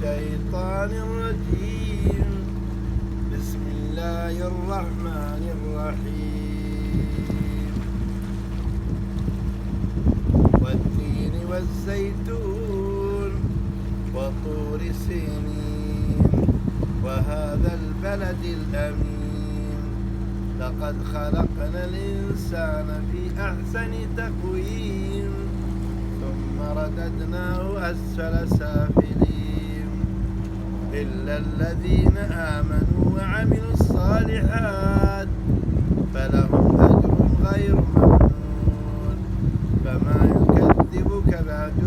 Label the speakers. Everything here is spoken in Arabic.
Speaker 1: الشيطان الرجيم. بسم الله الرحمن الرحيم. والتين والزيتون وطور سينين وهذا البلد الأمين. لقد خلقنا الإنسان في أحسن تقويم ثم رددناه أسفل سافلين إلا الذين آمنوا وعملوا الصالحات فلهم أجر غير ممنون. فما يكذبك بعد